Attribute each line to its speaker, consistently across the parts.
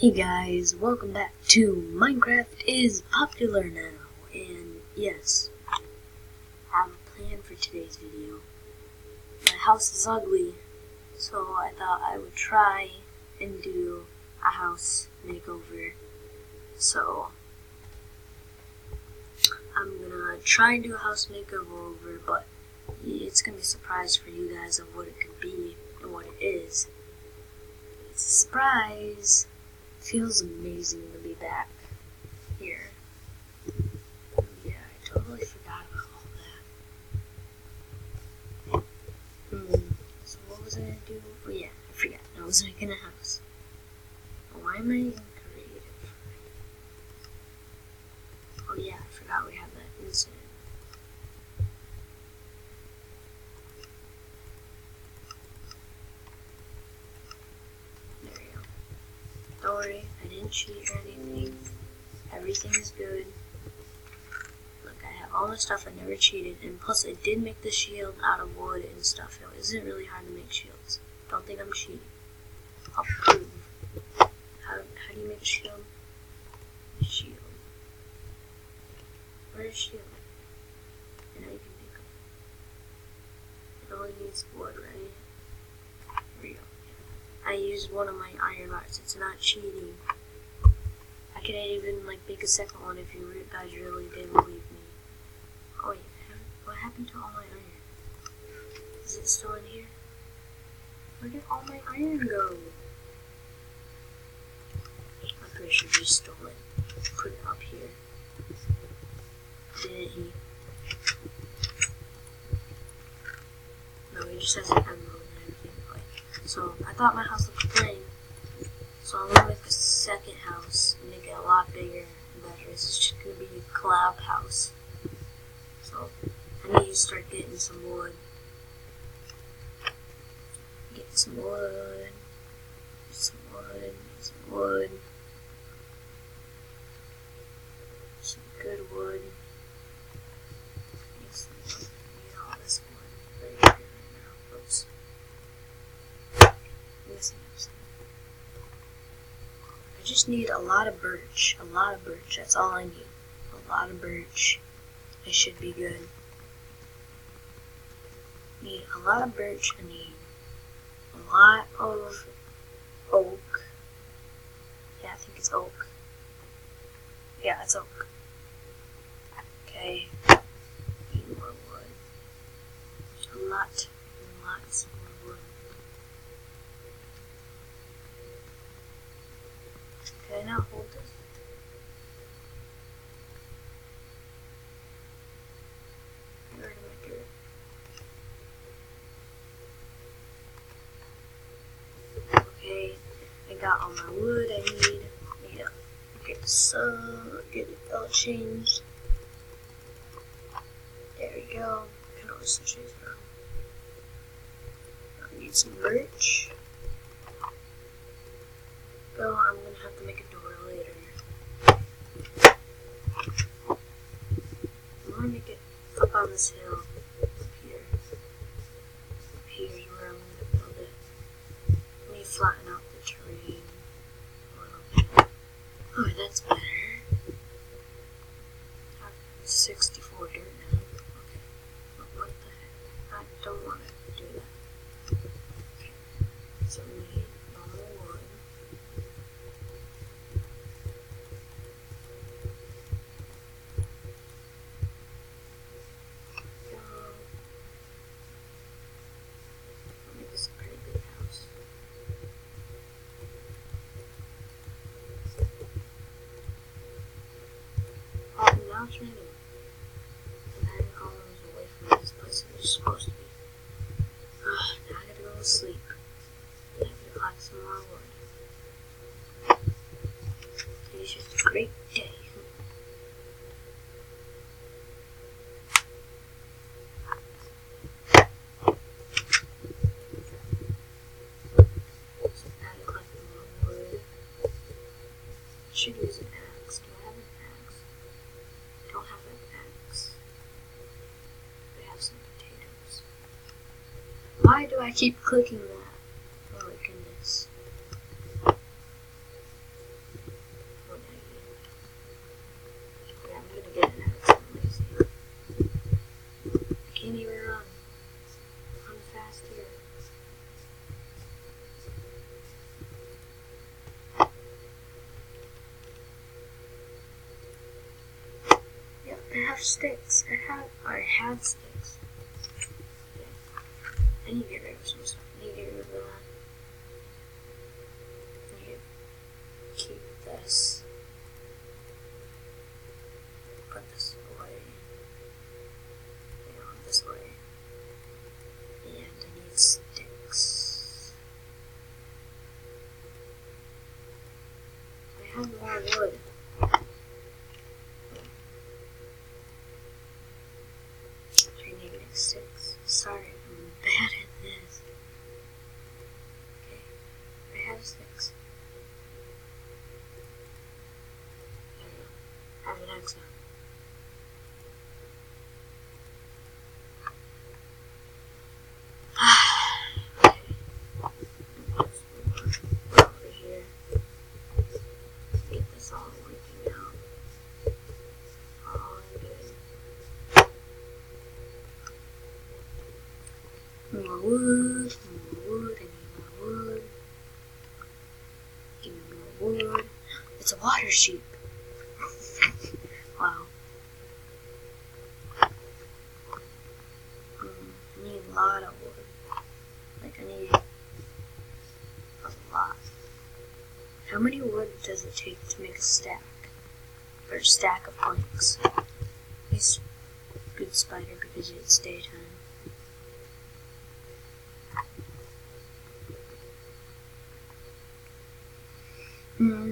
Speaker 1: Hey guys, welcome back to Minecraft is popular now, and yes, I have a plan for today's video. My house is ugly, so I thought I would try and do a house makeover. So, I'm gonna try and do a house makeover, but it's gonna be a surprise for you guys of what it could be and what it is. It's a surprise! Feels amazing to be back here. Yeah, I totally forgot about all that. So what was I gonna do? Oh yeah, I forgot. I was making a house. Why am I in creative? Oh yeah, I forgot we had that incident. There we go. Don't worry, I didn't cheat or anything. Everything is good. Look, I have all the stuff, I never cheated, and plus I did make the shield out of wood and stuff. It isn't really hard to make shields. Don't think I'm cheating. I'll prove. How do you make a shield? Shield. Where's shield? I know you can make them. It only needs wood, right? Here we go. I used one of my iron bars. It's not cheating. I could even make a second one if you guys really didn't believe me. Oh yeah, what happened to all my iron? Is it still in here? Where did all my iron go? I'm pretty sure he stole it. Put it up here. Didn't he? No, he just has an emerald and everything. So I thought my house looked plain. So I'm gonna make a second house and make it a lot bigger and better. This is just gonna be a collab house. So I need to start getting some wood. Get some wood. Some wood. Some wood. Some good wood. Need some wood. Need all this wood. Very good right now. Oops. Missing some. I just need a lot of birch. A lot of birch. That's all I need. A lot of birch. I should be good. Need a lot of birch. I need a lot of oak. Yeah, I think it's oak. Yeah, it's oak. Okay. Need more wood. Lots more wood. Can I not hold this? Where do I do it? Okay, I got all my wood I need. Get it all changed. There we go. I can always change it now. I need some birch. Go, I'm gonna have to make a door later. I'm gonna make it up on this hill. Up here. Up here is where I'm gonna build it. Let me flatten out the terrain a little bit. Oh, that's better. 64 dirt now. Okay. But what the heck? I don't want to do that. Okay. So we need normal wood. I'll make this a pretty big house. Oh, now it's raining. I'm hours away from this place it was supposed to be. Now I gotta go to sleep. I have to collect some more wood. Today's just a great day. So now to collect more wood. I should use an axe. Do I have an axe? I don't have an axe. I have some potatoes. Why do I keep clicking that? Oh my goodness. have sticks. I had sticks. Okay. I need to get rid of some stuff. I need to get rid of that. I need to keep this. Put this away. This way. And I need sticks. I have more wood. I need to make sticks. Sorry, I'm bad at this. Okay, I have sticks. There we go. I have an axe now. More wood, I need more wood. Give me more wood. It's a water sheep. Wow. I need a lot of wood. Like, I need a lot. How many wood does it take to make a stack? Or a stack of planks? He's a good spider because it's daytime. Yeah,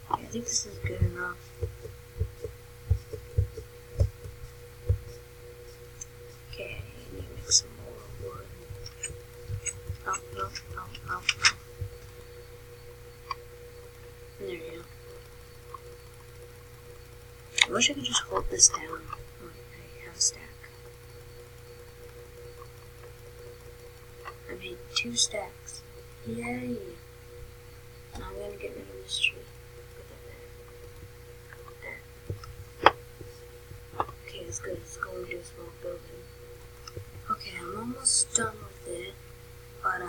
Speaker 1: I think this is good enough. Okay, I need to make some more wood. Oh, no. There you go. I wish I could just hold this down. Oh, I have a stack. I made 2 stacks. Yay! Now I'm gonna get rid of this tree. Put that there. There. Okay, that's good. Let's go into a small building. Okay, I'm almost done with it. But,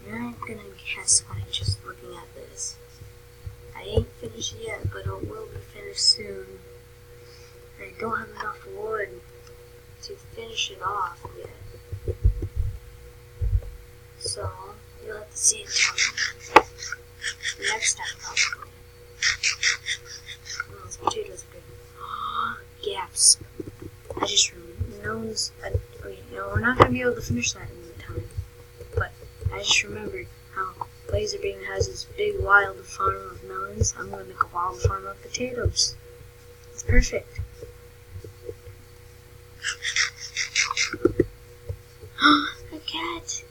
Speaker 1: you're not gonna guess by just looking at this. I ain't finished yet, but it will be finished soon. I don't have enough wood to finish it off yet. So, you'll have to see it next time, probably. Oh, those potatoes are good. Gasp. I just remembered. We're not going to be able to finish that in the time. But I just remembered how Laserbeam has this big wild farm of melons. I'm going to make a wild farm of potatoes. It's perfect. A cat!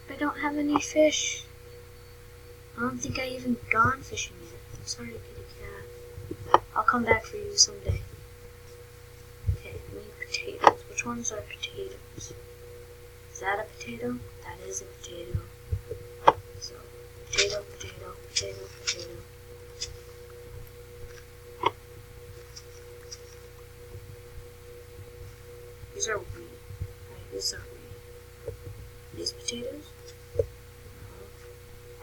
Speaker 1: I don't have any fish. I don't think I even gone fishing yet. I'm sorry, kitty cat. I'll come back for you someday. Okay, I need potatoes. Which ones are potatoes? Is that a potato? That is a potato. So, potato. These are wheat. Right, these are wheat. These potatoes? No.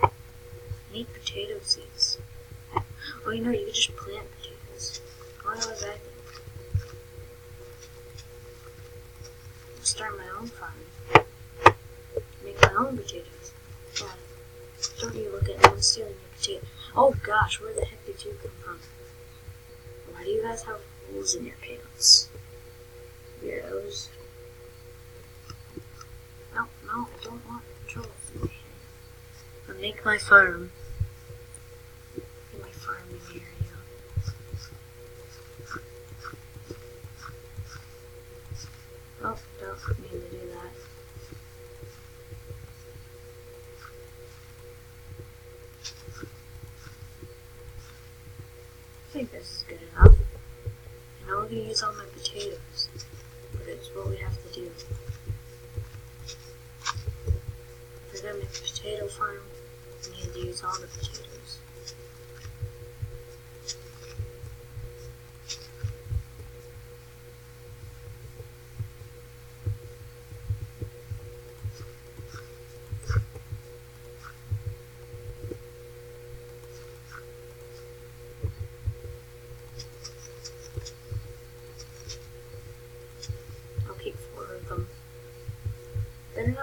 Speaker 1: I need potato seeds. Oh, you could just plant potatoes. Why was I thinking? I'll start my own farm. Make my own potatoes. Yeah. Don't you look at anyone stealing your potato. Oh gosh, where the heck did you come from? Why do you guys have holes in your pants? Weirdos. No, I don't want control. I'll make my farm. Get my farming area. Oh, don't mean to do that. I think this is good enough. And I'm going to use all my potatoes. But it's what we have to do. If we're going to make a potato farm, we need to use all the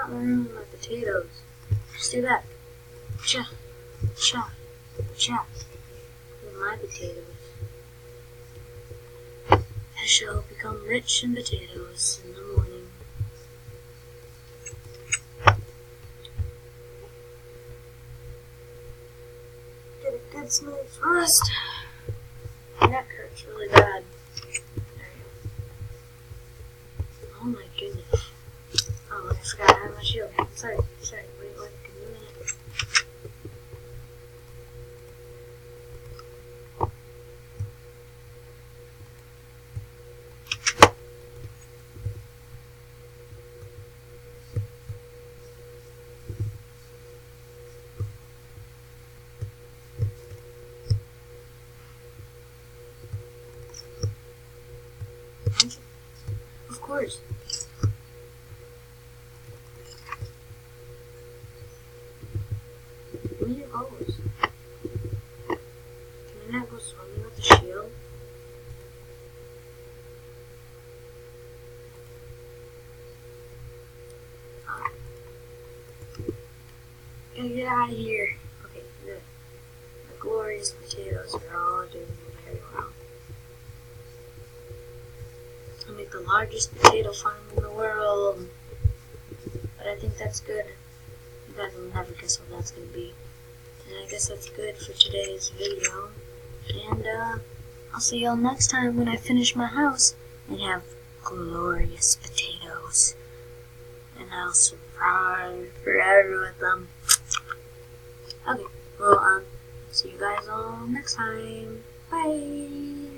Speaker 1: not ruin my potatoes. Stay back. Cha, cha, cha. With my potatoes. I shall become rich in potatoes in the morning. Get a good smooth thrust. My neck hurts really bad. There you go. Oh my goodness. Oh, I forgot I have my shield. Sorry. Wait, give me a minute. Of course. Give me your bows. Can I not go swimming with the shield? Gotta get out of here. Okay, the glorious potatoes are all doing very well. I'll make the largest potato farm in the world. But I think that's good. You guys will never guess what that's gonna be. And I guess that's good for today's video. And I'll see y'all next time when I finish my house and have glorious potatoes. And I'll survive forever with them. Okay, well, see you guys all next time. Bye!